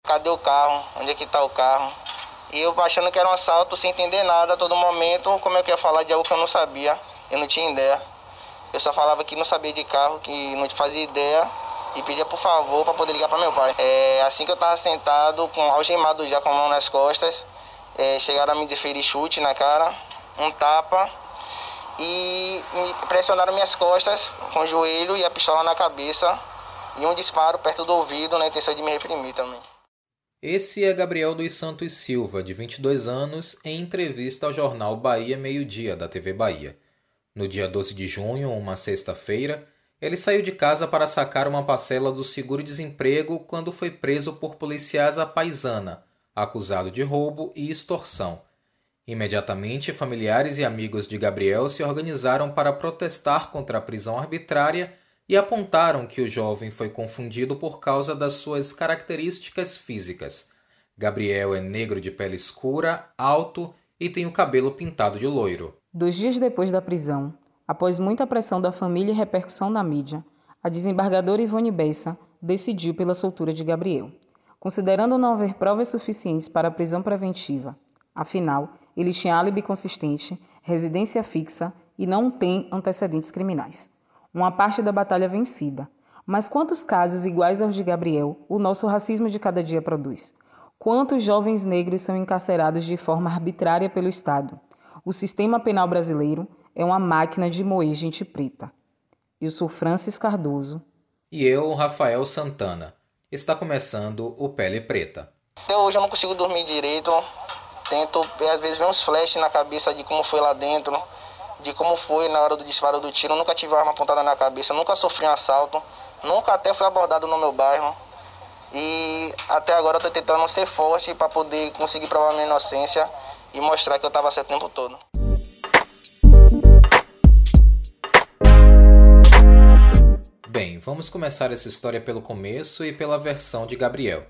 Cadê o carro? Onde é que tá o carro? E eu achando que era um assalto, sem entender nada a todo momento. Como é que eu ia falar de algo que eu não sabia? Eu não tinha ideia. Eu só falava que não sabia de carro, que não fazia ideia. E pedia por favor para poder ligar para meu pai. Assim que eu tava sentado, algemado já com a mão nas costas, chegaram a me deferir chute na cara, um tapa. E pressionaram minhas costas com o joelho e a pistola na cabeça. E um disparo perto do ouvido na intenção de me reprimir também. Esse é Gabriel dos Santos Silva, de 22 anos, em entrevista ao jornal Bahia Meio-Dia, da TV Bahia. No dia 12 de junho, uma sexta-feira, ele saiu de casa para sacar uma parcela do seguro-desemprego quando foi preso por policiais à paisana, acusado de roubo e extorsão. Imediatamente, familiares e amigos de Gabriel se organizaram para protestar contra a prisão arbitrária e apontaram que o jovem foi confundido por causa das suas características físicas. Gabriel é negro de pele escura, alto e tem o cabelo pintado de loiro. 2 dias depois da prisão, após muita pressão da família e repercussão na mídia, a desembargadora Ivone Bessa decidiu pela soltura de Gabriel, considerando não haver provas suficientes para a prisão preventiva. Afinal, ele tinha álibi consistente, residência fixa e não tem antecedentes criminais. Uma parte da batalha vencida. Mas quantos casos iguais aos de Gabriel o nosso racismo de cada dia produz? Quantos jovens negros são encarcerados de forma arbitrária pelo Estado? O sistema penal brasileiro é uma máquina de moer gente preta. Eu sou Francis Cardoso. E eu, Rafael Santana. Está começando o Pele Preta. Até hoje eu não consigo dormir direito. Tento, às vezes, ver uns flashes na cabeça de como foi lá dentro, de como foi na hora do disparo do tiro. Eu nunca tive arma apontada na cabeça, nunca sofri um assalto, nunca até fui abordado no meu bairro. E até agora eu tô tentando ser forte para poder conseguir provar minha inocência e mostrar que eu estava certo o tempo todo. Bem, vamos começar essa história pelo começo e pela versão de Gabriel.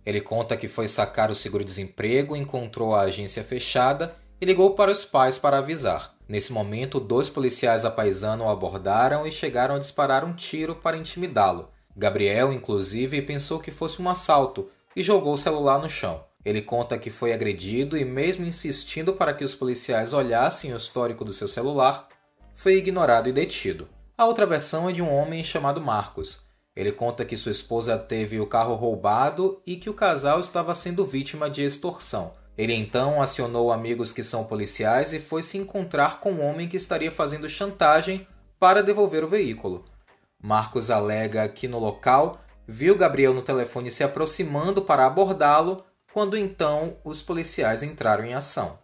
Ele conta que foi sacar o seguro-desemprego, encontrou a agência fechada e ligou para os pais para avisar. Nesse momento, 2 policiais à paisana o abordaram e chegaram a disparar um tiro para intimidá-lo. Gabriel, inclusive, pensou que fosse um assalto e jogou o celular no chão. Ele conta que foi agredido e, mesmo insistindo para que os policiais olhassem o histórico do seu celular, foi ignorado e detido. A outra versão é de um homem chamado Marcos. Ele conta que sua esposa teve o carro roubado e que o casal estava sendo vítima de extorsão. Ele então acionou amigos que são policiais e foi se encontrar com um homem que estaria fazendo chantagem para devolver o veículo. Marcos alega que no local viu Gabriel no telefone se aproximando para abordá-lo, quando então os policiais entraram em ação.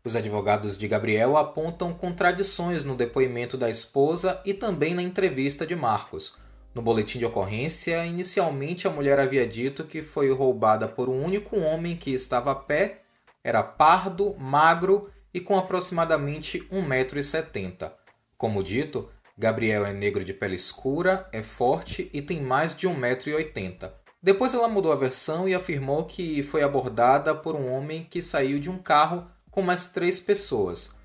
Os advogados de Gabriel apontam contradições no depoimento da esposa e também na entrevista de Marcos. No boletim de ocorrência, inicialmente a mulher havia dito que foi roubada por um único homem que estava a pé, era pardo, magro e com aproximadamente 1,70 m. Como dito, Gabriel é negro de pele escura, é forte e tem mais de 1,80 m. Depois ela mudou a versão e afirmou que foi abordada por um homem que saiu de um carro com mais 3 pessoas,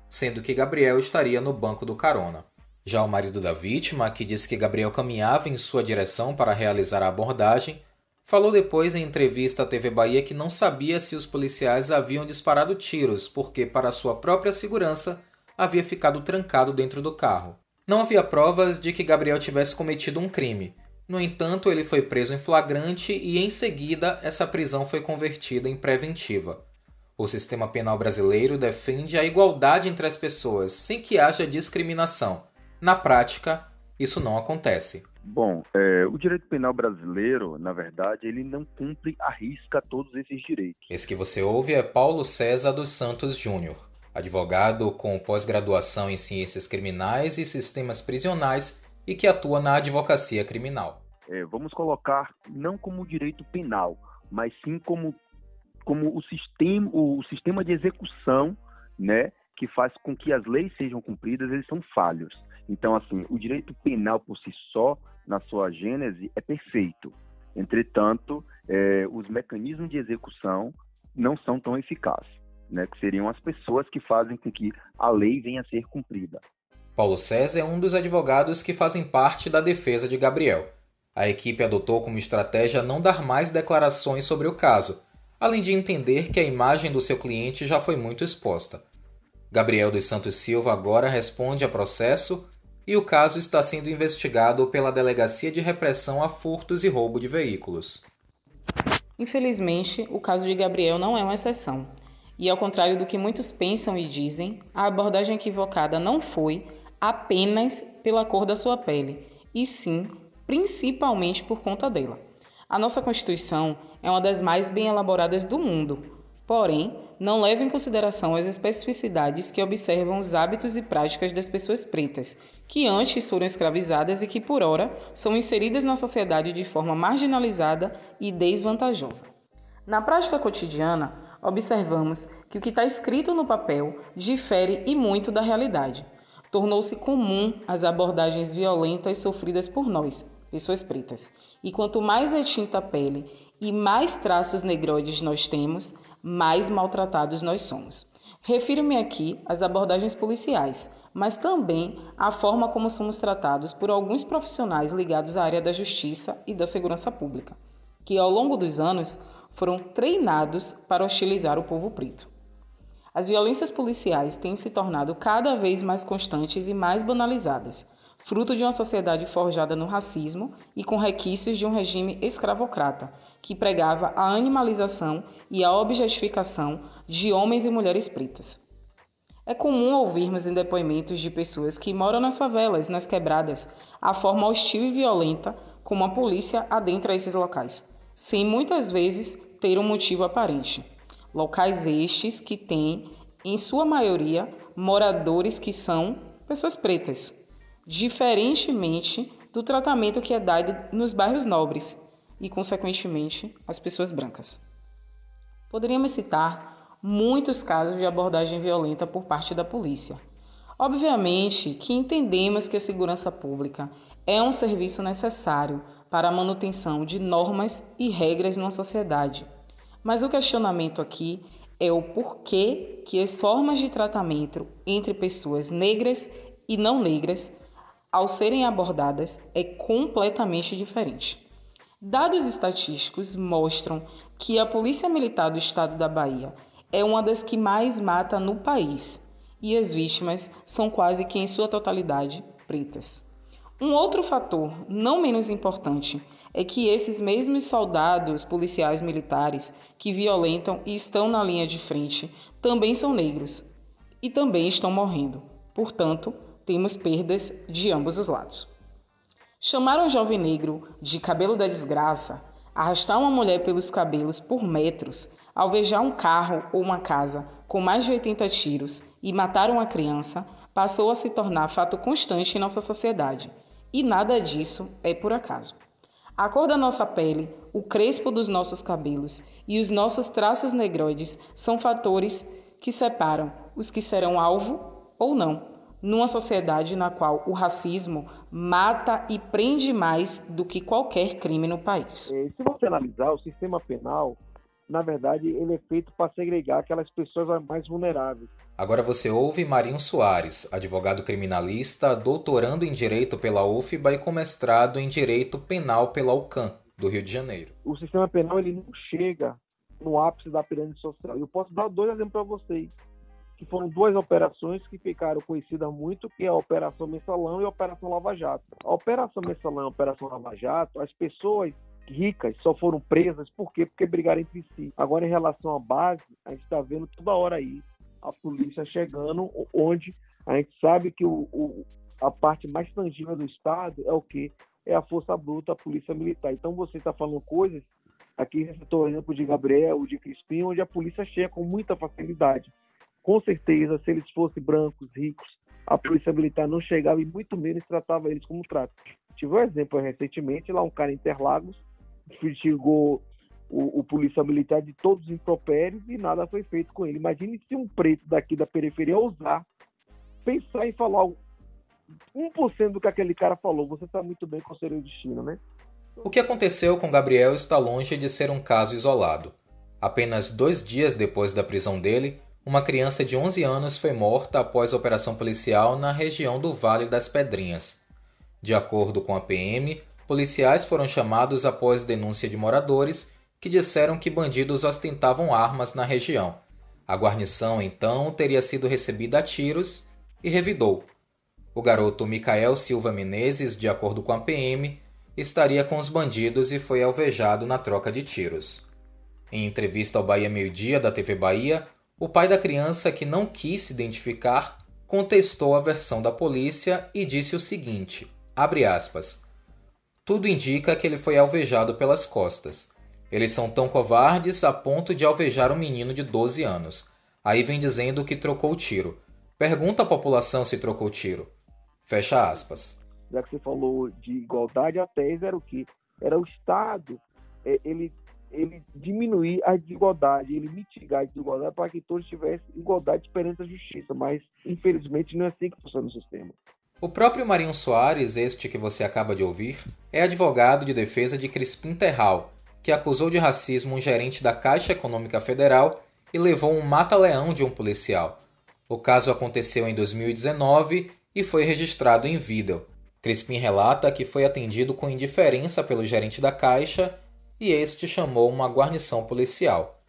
sendo que Gabriel estaria no banco do carona. Já o marido da vítima, que disse que Gabriel caminhava em sua direção para realizar a abordagem, falou depois em entrevista à TV Bahia que não sabia se os policiais haviam disparado tiros, porque, para sua própria segurança, havia ficado trancado dentro do carro. Não havia provas de que Gabriel tivesse cometido um crime. No entanto, ele foi preso em flagrante e, em seguida, essa prisão foi convertida em preventiva. O sistema penal brasileiro defende a igualdade entre as pessoas, sem que haja discriminação. Na prática, isso não acontece. Bom, o direito penal brasileiro, na verdade, ele não cumpre à risca todos esses direitos. Esse que você ouve é Paulo César dos Santos Júnior, advogado com pós-graduação em Ciências Criminais e Sistemas Prisionais e que atua na advocacia criminal. Vamos colocar não como direito penal, mas sim como o sistema de execução, né, que faz com que as leis sejam cumpridas, eles são falhos. Então, assim, o direito penal por si só, na sua gênese, é perfeito. Entretanto, os mecanismos de execução não são tão eficazes, né, que seriam as pessoas que fazem com que a lei venha a ser cumprida. Paulo César é um dos advogados que fazem parte da defesa de Gabriel. A equipe adotou como estratégia não dar mais declarações sobre o caso, além de entender que a imagem do seu cliente já foi muito exposta. Gabriel dos Santos Silva agora responde a processo e o caso está sendo investigado pela Delegacia de Repressão a Furtos e Roubo de Veículos. Infelizmente, o caso de Gabriel não é uma exceção. E ao contrário do que muitos pensam e dizem, a abordagem equivocada não foi apenas pela cor da sua pele, e sim, principalmente por conta dela. A nossa Constituição é uma das mais bem elaboradas do mundo, porém, não leva em consideração as especificidades que observam os hábitos e práticas das pessoas pretas, que antes foram escravizadas e que, por ora, são inseridas na sociedade de forma marginalizada e desvantajosa. Na prática cotidiana, observamos que o que está escrito no papel difere e muito da realidade. Tornou-se comum as abordagens violentas sofridas por nós, pessoas pretas. E quanto mais retinta a pele e mais traços negroides nós temos, mais maltratados nós somos. Refiro-me aqui às abordagens policiais, mas também à forma como somos tratados por alguns profissionais ligados à área da justiça e da segurança pública, que ao longo dos anos foram treinados para hostilizar o povo preto. As violências policiais têm se tornado cada vez mais constantes e mais banalizadas, fruto de uma sociedade forjada no racismo e com requisitos de um regime escravocrata, que pregava a animalização e a objetificação de homens e mulheres pretas. É comum ouvirmos em depoimentos de pessoas que moram nas favelas, nas quebradas, a forma hostil e violenta como a polícia adentra esses locais, sem muitas vezes ter um motivo aparente. Locais estes que têm, em sua maioria, moradores que são pessoas pretas, diferentemente do tratamento que é dado nos bairros nobres e, consequentemente, às pessoas brancas. Poderíamos citar muitos casos de abordagem violenta por parte da polícia. Obviamente que entendemos que a segurança pública é um serviço necessário para a manutenção de normas e regras numa sociedade. Mas o questionamento aqui é o porquê que as formas de tratamento entre pessoas negras e não negras, ao serem abordadas, é completamente diferente. Dados estatísticos mostram que a Polícia Militar do Estado da Bahia é uma das que mais mata no país, e as vítimas são quase que em sua totalidade pretas. Um outro fator, não menos importante, é que esses mesmos soldados policiais militares que violentam e estão na linha de frente também são negros e também estão morrendo. Portanto, temos perdas de ambos os lados. Chamar um jovem negro de cabelo da desgraça, arrastar uma mulher pelos cabelos por metros, alvejar um carro ou uma casa com mais de 80 tiros e matar uma criança passou a se tornar fato constante em nossa sociedade. E nada disso é por acaso. A cor da nossa pele, o crespo dos nossos cabelos e os nossos traços negroides são fatores que separam os que serão alvo ou não, numa sociedade na qual o racismo mata e prende mais do que qualquer crime no país. Se você analisar, o sistema penal, na verdade, ele é feito para segregar aquelas pessoas mais vulneráveis. Agora você ouve Marinho Soares, advogado criminalista, doutorando em Direito pela UFBA e com mestrado em Direito Penal pela UCAM, do Rio de Janeiro. O sistema penal ele não chega no ápice da pirâmide social. Eu posso dar 2 exemplos para vocês, que foram 2 operações que ficaram conhecidas muito, que é a Operação Mensalão e a Operação Lava Jato. A Operação Mensalão e a Operação Lava Jato, as pessoas ricas só foram presas, por quê? Porque brigaram entre si. Agora, em relação à base, a gente está vendo toda hora aí a polícia chegando, onde a gente sabe que a parte mais tangível do Estado é o quê? É a força bruta, a polícia militar. Então, você está falando coisas, aqui você citou o exemplo de Gabriel, de Crispim, onde a polícia chega com muita facilidade. Com certeza, se eles fossem brancos, ricos, a polícia militar não chegava e muito menos tratava eles como trata. Tive um exemplo recentemente, lá um cara em Interlagos, chegou o polícia militar de todos os impropérios e nada foi feito com ele. Imagine se um preto daqui da periferia ousar pensar em falar 1% do que aquele cara falou. Você está muito bem com o seu destino, né? O que aconteceu com Gabriel está longe de ser um caso isolado. Apenas 2 dias depois da prisão dele, uma criança de 11 anos foi morta após operação policial na região do Vale das Pedrinhas. De acordo com a PM, Policiais foram chamados após denúncia de moradores que disseram que bandidos ostentavam armas na região. A guarnição, então, teria sido recebida a tiros e revidou. O garoto Micael Silva Menezes, de acordo com a PM, estaria com os bandidos e foi alvejado na troca de tiros. Em entrevista ao Bahia Meio Dia da TV Bahia, o pai da criança, que não quis se identificar, contestou a versão da polícia e disse o seguinte, abre aspas, tudo indica que ele foi alvejado pelas costas. Eles são tão covardes a ponto de alvejar um menino de 12 anos. Aí vem dizendo que trocou o tiro. Pergunta à população se trocou o tiro. Fecha aspas. Já que você falou de igualdade, a tese era o quê? Era o Estado, ele diminuir a desigualdade, ele mitigar a desigualdade para que todos tivessem igualdade perante a justiça. Mas, infelizmente, não é assim que funciona o sistema. O próprio Marinho Soares, este que você acaba de ouvir, é advogado de defesa de Crispim Terral, que acusou de racismo um gerente da Caixa Econômica Federal e levou um mata-leão de um policial. O caso aconteceu em 2019 e foi registrado em vídeo. Crispim relata que foi atendido com indiferença pelo gerente da Caixa e este chamou uma guarnição policial.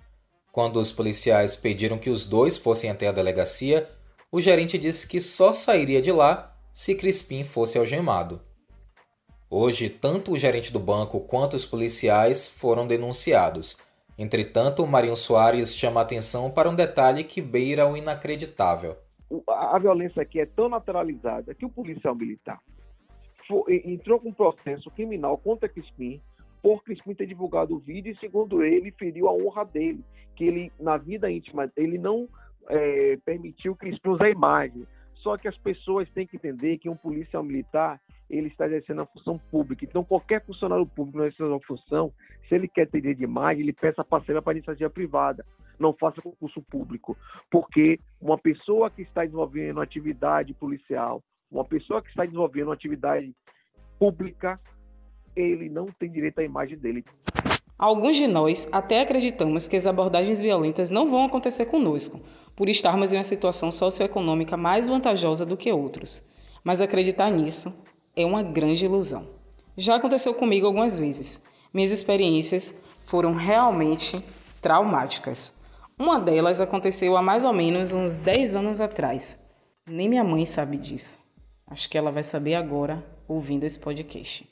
Quando os policiais pediram que os dois fossem até a delegacia, o gerente disse que só sairia de lá se Crispim fosse algemado. Hoje, tanto o gerente do banco quanto os policiais foram denunciados. Entretanto, Marinho Soares chama a atenção para um detalhe que beira o inacreditável. A violência aqui é tão naturalizada que o policial militar entrou com um processo criminal contra Crispim por Crispim ter divulgado o vídeo e, segundo ele, feriu a honra dele, que ele, na vida íntima, ele não permitiu que Crispim use a imagem. Só que as pessoas têm que entender que um policial militar, ele está exercendo a função pública. Então, qualquer funcionário público não exercendo a função, se ele quer ter direito de imagem, ele peça parceira para a iniciativa privada. Não faça concurso público. Porque uma pessoa que está desenvolvendo atividade policial, uma pessoa que está desenvolvendo uma atividade pública, ele não tem direito à imagem dele. Alguns de nós até acreditamos que as abordagens violentas não vão acontecer conosco, por estarmos em uma situação socioeconômica mais vantajosa do que outros. Mas acreditar nisso é uma grande ilusão. Já aconteceu comigo algumas vezes. Minhas experiências foram realmente traumáticas. Uma delas aconteceu há mais ou menos uns 10 anos atrás. Nem minha mãe sabe disso. Acho que ela vai saber agora, ouvindo esse podcast.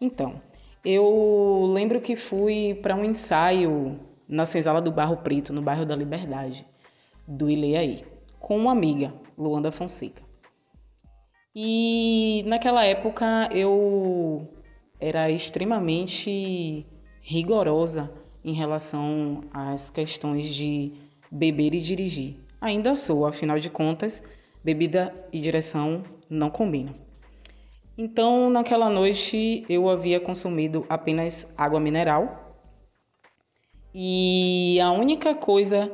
Então, eu lembro que fui para um ensaio na Senzala do Barro Preto, no bairro da Liberdade, do Ileaí, com uma amiga, Luanda Fonseca. E naquela época eu era extremamente rigorosa em relação às questões de beber e dirigir. Ainda sou, afinal de contas, bebida e direção não combinam. Então, naquela noite, eu havia consumido apenas água mineral e a única coisa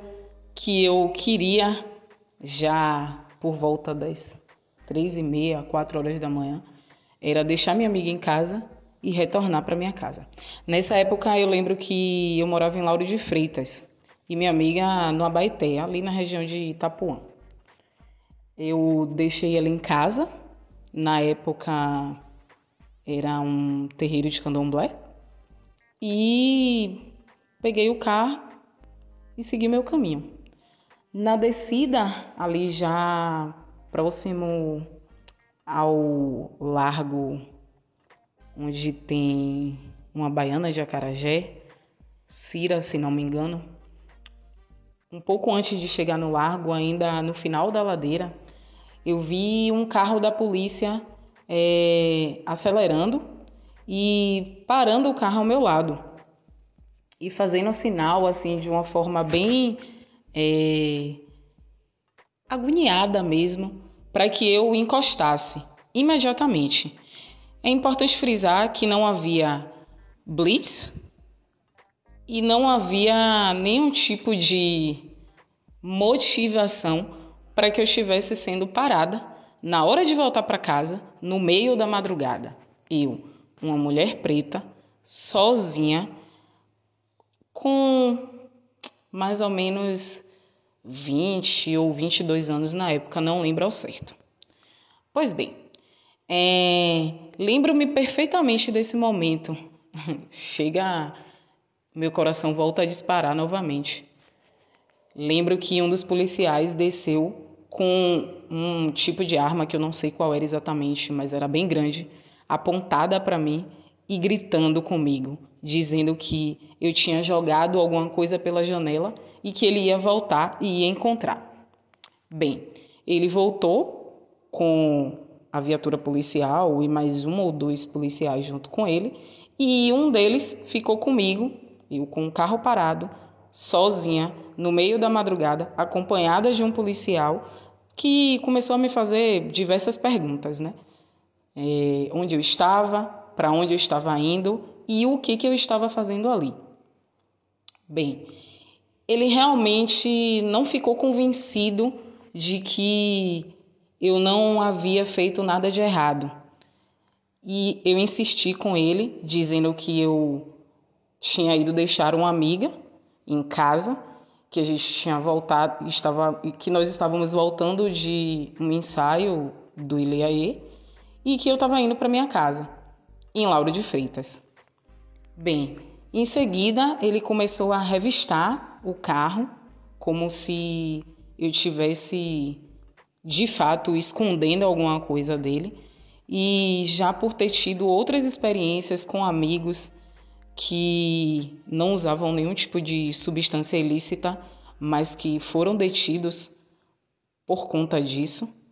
que eu queria, já por volta das 3h30, 4 horas da manhã, era deixar minha amiga em casa e retornar para minha casa. Nessa época, eu lembro que eu morava em Lauro de Freitas e minha amiga no Abaeté, ali na região de Itapuã. Eu deixei ela em casa. Na época, era um terreiro de candomblé. E peguei o carro e segui meu caminho. Na descida, ali já próximo ao largo, onde tem uma baiana de acarajé, Cira, se não me engano, um pouco antes de chegar no largo, ainda no final da ladeira, eu vi um carro da polícia acelerando e parando o carro ao meu lado e fazendo um sinal assim de uma forma bem agoniada mesmo, para que eu encostasse imediatamente. É importante frisar que não havia blitz e não havia nenhum tipo de motivação para que eu estivesse sendo parada na hora de voltar para casa, no meio da madrugada. Eu, uma mulher preta, sozinha, com mais ou menos 20 ou 22 anos na época, não lembro ao certo. Pois bem, lembro-me perfeitamente desse momento. Meu coração volta a disparar novamente. Lembro que um dos policiais desceu com um tipo de arma que eu não sei qual era exatamente, mas era bem grande, apontada para mim e gritando comigo, dizendo que eu tinha jogado alguma coisa pela janela e que ele ia voltar e ia encontrar. Bem, ele voltou com a viatura policial e mais um ou dois policiais junto com ele, e um deles ficou comigo, eu com o carro parado, sozinha, no meio da madrugada, acompanhada de um policial que começou a me fazer diversas perguntas, né? Onde eu estava, para onde eu estava indo e o que eu estava fazendo ali. Bem, ele realmente não ficou convencido de que eu não havia feito nada de errado. E eu insisti com ele, dizendo que eu tinha ido deixar uma amiga em casa, que a gente tinha voltado, que nós estávamos voltando de um ensaio do Ileaê e que eu estava indo para minha casa, em Lauro de Freitas. Bem, em seguida ele começou a revistar o carro, como se eu tivesse, de fato, escondendo alguma coisa dele, e já por ter tido outras experiências com amigos que não usavam nenhum tipo de substância ilícita, mas que foram detidos por conta disso,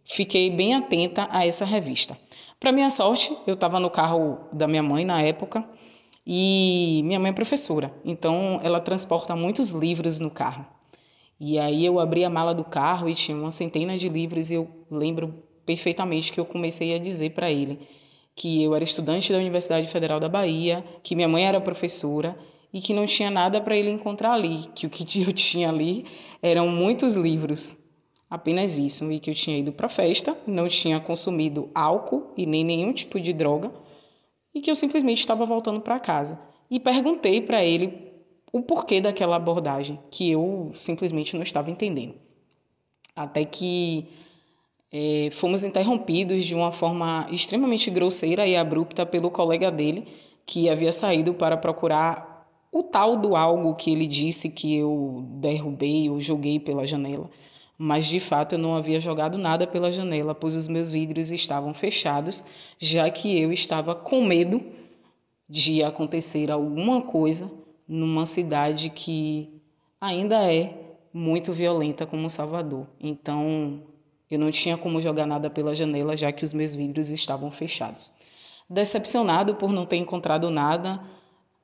fiquei bem atenta a essa revista. Para minha sorte, eu estava no carro da minha mãe na época, e minha mãe é professora, então ela transporta muitos livros no carro. E aí eu abri a mala do carro e tinha uma centena de livros, e eu lembro perfeitamente que eu comecei a dizer para ele que eu era estudante da Universidade Federal da Bahia, que minha mãe era professora e que não tinha nada para ele encontrar ali, que o que eu tinha ali eram muitos livros, apenas isso, e que eu tinha ido para a festa, não tinha consumido álcool e nem nenhum tipo de droga, e que eu simplesmente estava voltando para casa. E perguntei para ele o porquê daquela abordagem, que eu simplesmente não estava entendendo. Até que fomos interrompidos de uma forma extremamente grosseira e abrupta pelo colega dele, que havia saído para procurar o tal do algo que ele disse que eu derrubei ou joguei pela janela. Mas, de fato, eu não havia jogado nada pela janela, pois os meus vidros estavam fechados, já que eu estava com medo de acontecer alguma coisa numa cidade que ainda é muito violenta como Salvador. Então, eu não tinha como jogar nada pela janela, já que os meus vidros estavam fechados. Decepcionado por não ter encontrado nada,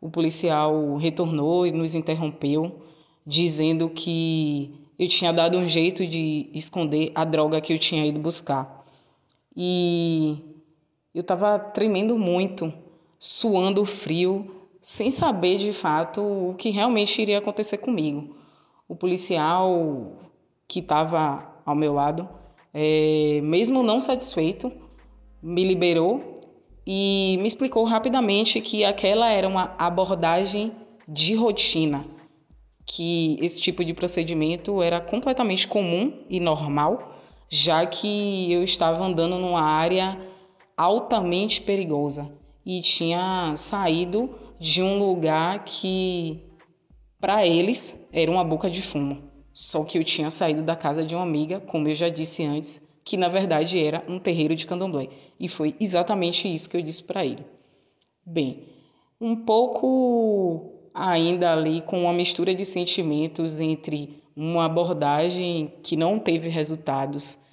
o policial retornou e nos interrompeu, dizendo que eu tinha dado um jeito de esconder a droga que eu tinha ido buscar. E eu estava tremendo muito, suando frio, sem saber de fato o que realmente iria acontecer comigo. O policial que estava ao meu lado, mesmo não satisfeito, me liberou e me explicou rapidamente que aquela era uma abordagem de rotina, que esse tipo de procedimento era completamente comum e normal, já que eu estava andando numa área altamente perigosa e tinha saído de um lugar que, para eles, era uma boca de fumo. Só que eu tinha saído da casa de uma amiga, como eu já disse antes, que na verdade era um terreiro de candomblé. E foi exatamente isso que eu disse para ele. Bem, um pouco ainda ali com uma mistura de sentimentos entre uma abordagem que não teve resultados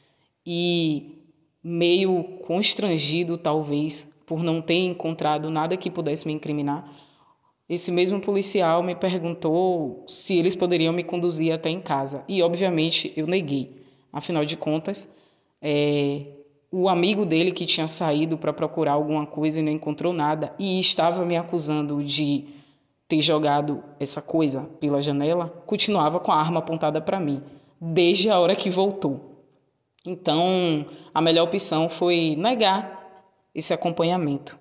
e meio constrangido, talvez, por não ter encontrado nada que pudesse me incriminar, esse mesmo policial me perguntou se eles poderiam me conduzir até em casa. E, obviamente, eu neguei. Afinal de contas, o amigo dele que tinha saído para procurar alguma coisa e não encontrou nada e estava me acusando de ter jogado essa coisa pela janela, continuava com a arma apontada para mim, desde a hora que voltou. Então, a melhor opção foi negar esse acompanhamento.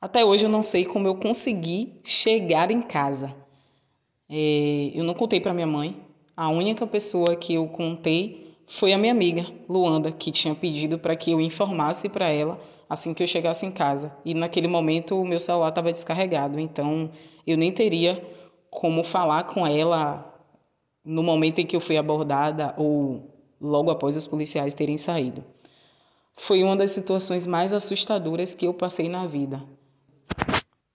Até hoje eu não sei como eu consegui chegar em casa. Eu não contei para minha mãe. A única pessoa que eu contei Foi a minha amiga, Luanda, que tinha pedido para que eu informasse para ela assim que eu chegasse em casa. E naquele momento o meu celular estava descarregado, então eu nem teria como falar com ela no momento em que eu fui abordada ou logo após os policiais terem saído. Foi uma das situações mais assustadoras que eu passei na vida.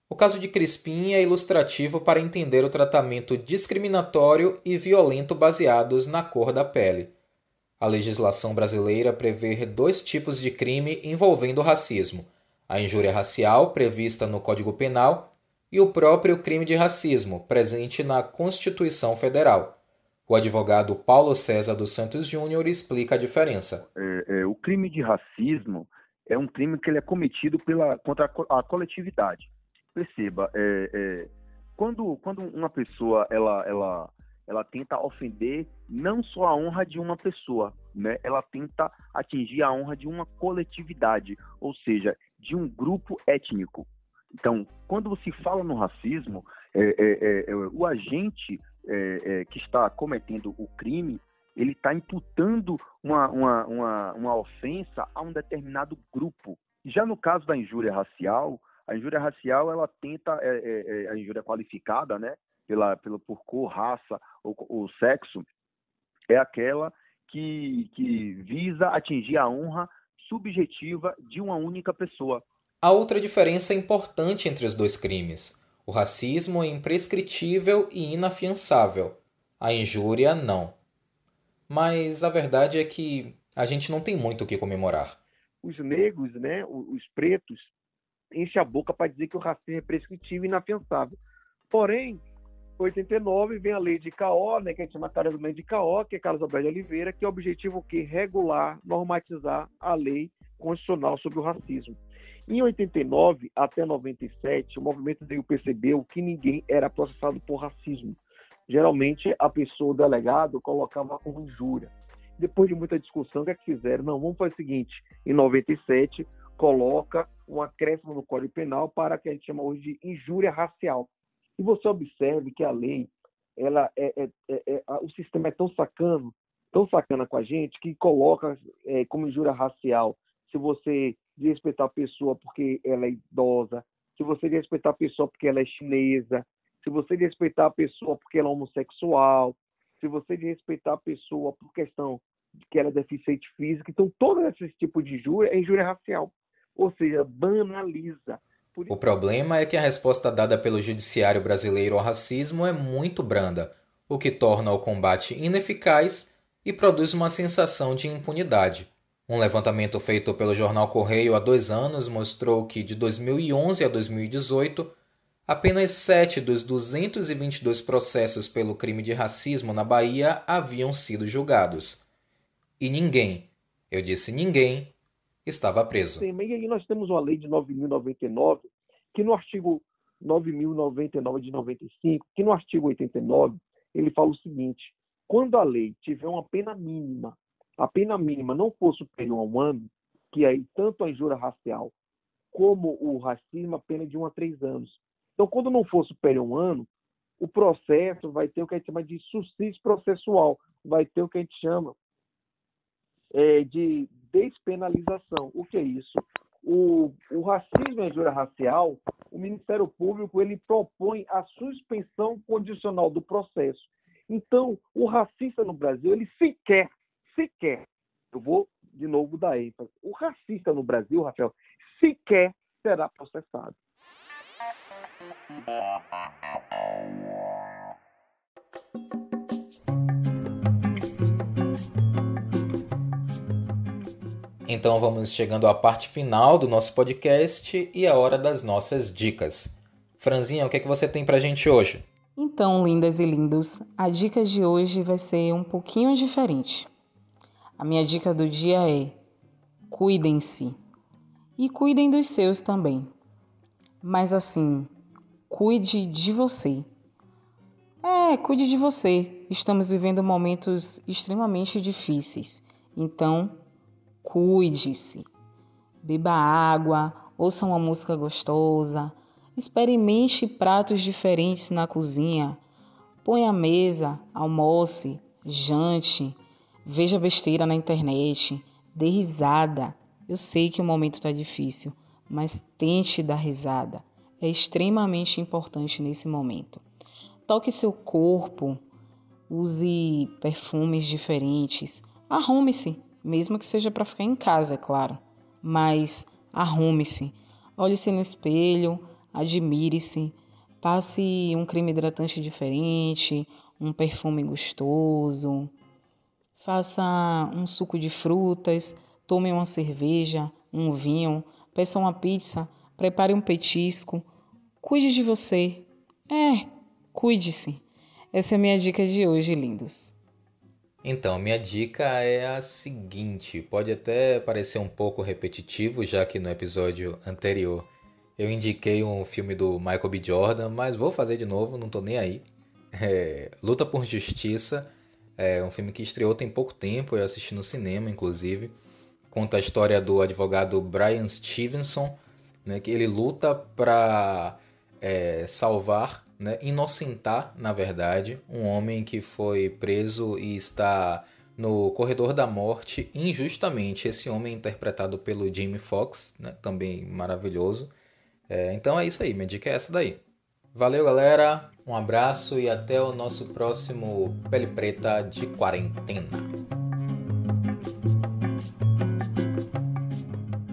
O caso de Crispim é ilustrativo para entender o tratamento discriminatório e violento baseados na cor da pele. A legislação brasileira prevê 2 tipos de crime envolvendo racismo: a injúria racial, prevista no Código Penal, e o próprio crime de racismo, presente na Constituição Federal. O advogado Paulo César dos Santos Júnior explica a diferença. O crime de racismo é um crime que ele é cometido contra a coletividade. Perceba, quando uma pessoa ela tenta ofender não só a honra de uma pessoa, né? Ela tenta atingir a honra de uma coletividade, ou seja, de um grupo étnico. Então, quando se fala no racismo, o agente que está cometendo o crime, ele está imputando uma ofensa a um determinado grupo. Já no caso da injúria racial, a injúria racial ela tenta, a injúria qualificada, né, por cor, raça ou sexo, é aquela que visa atingir a honra subjetiva de uma única pessoa. Há outra diferença importante entre os 2 crimes. O racismo é imprescritível e inafiançável. A injúria, não. Mas a verdade é que a gente não tem muito o que comemorar. Os negros, né, os pretos, enchem a boca para dizer que o racismo é prescritível e inafiançável. Porém, em 89 vem a lei de Caó, né, que a gente chama a lei de Caó, que é Carlos Alberto de Oliveira, que é o objetivo que regular, normatizar a lei constitucional sobre o racismo. Em 89 até 97, o movimento negro percebeu que ninguém era processado por racismo. Geralmente, a pessoa, o delegado, colocava como injúria. Depois de muita discussão, o que é que fizeram? Não, vamos fazer o seguinte, em 97, coloca um acréscimo no Código Penal para que a gente chama hoje de injúria racial. E você observe que a lei, o sistema é tão sacana com a gente, que coloca como injúria racial se você desrespeitar a pessoa porque ela é idosa, se você desrespeitar a pessoa porque ela é chinesa, se você desrespeitar a pessoa porque ela é homossexual, se você desrespeitar a pessoa por questão de que ela é deficiente física. Então, todo esse tipo de injúria é injúria racial. Ou seja, banaliza. O problema é que a resposta dada pelo judiciário brasileiro ao racismo é muito branda, o que torna o combate ineficaz e produz uma sensação de impunidade. Um levantamento feito pelo jornal Correio há 2 anos mostrou que, de 2011 a 2018, apenas 7 dos 222 processos pelo crime de racismo na Bahia haviam sido julgados. E ninguém, eu disse ninguém, estava preso. Sim, e aí nós temos uma lei de 9.099, que no artigo 9.099 de 95, que no artigo 89, ele fala o seguinte: quando a lei tiver uma pena mínima, a pena mínima não for superior a 1 ano, que aí tanto a injúria racial como o racismo, a pena de 1 a 3 anos. Então, quando não for superior a 1 ano, o processo vai ter o que a gente chama de sucício processual, vai ter o que a gente chama de despenalização. O que é isso? O racismo e a injúria racial, o Ministério Público ele propõe a suspensão condicional do processo. Então, o racista no Brasil, ele sequer, eu vou de novo dar ênfase, o racista no Brasil, Rafael, sequer será processado. Então vamos chegando à parte final do nosso podcast e a hora das nossas dicas. Franzinha, o que é que você tem pra gente hoje? Então, lindas e lindos, a dica de hoje vai ser um pouquinho diferente. A minha dica do dia é: cuidem-se. E cuidem dos seus também. Mas assim, cuide de você. Cuide de você. Estamos vivendo momentos extremamente difíceis. Então, cuide-se. Beba água, ouça uma música gostosa, experimente pratos diferentes na cozinha, ponha à mesa, almoce, jante, Veja besteira na internet, dê risada. Eu sei que o momento está difícil, mas tente dar risada. É extremamente importante nesse momento. Toque seu corpo, use perfumes diferentes, arrume-se, mesmo que seja para ficar em casa, é claro. Mas arrume-se, olhe-se no espelho, admire-se, passe um creme hidratante diferente, um perfume gostoso, faça um suco de frutas, tome uma cerveja, um vinho, peça uma pizza, prepare um petisco. Cuide de você. Cuide-se. Essa é a minha dica de hoje, lindos. Então, minha dica é a seguinte, pode até parecer um pouco repetitivo, já que no episódio anterior eu indiquei um filme do Michael B. Jordan, mas vou fazer de novo, não tô nem aí. Luta por Justiça, é um filme que estreou tem pouco tempo, eu assisti no cinema, inclusive. Conta a história do advogado Bryan Stevenson, né, que ele luta para salvar, né, inocentar, na verdade, um homem que foi preso e está no corredor da morte injustamente. Esse homem é interpretado pelo Jamie Foxx, né, também maravilhoso. Então é isso aí, minha dica é essa daí. Valeu, galera, um abraço e até o nosso próximo Pele Preta de Quarentena.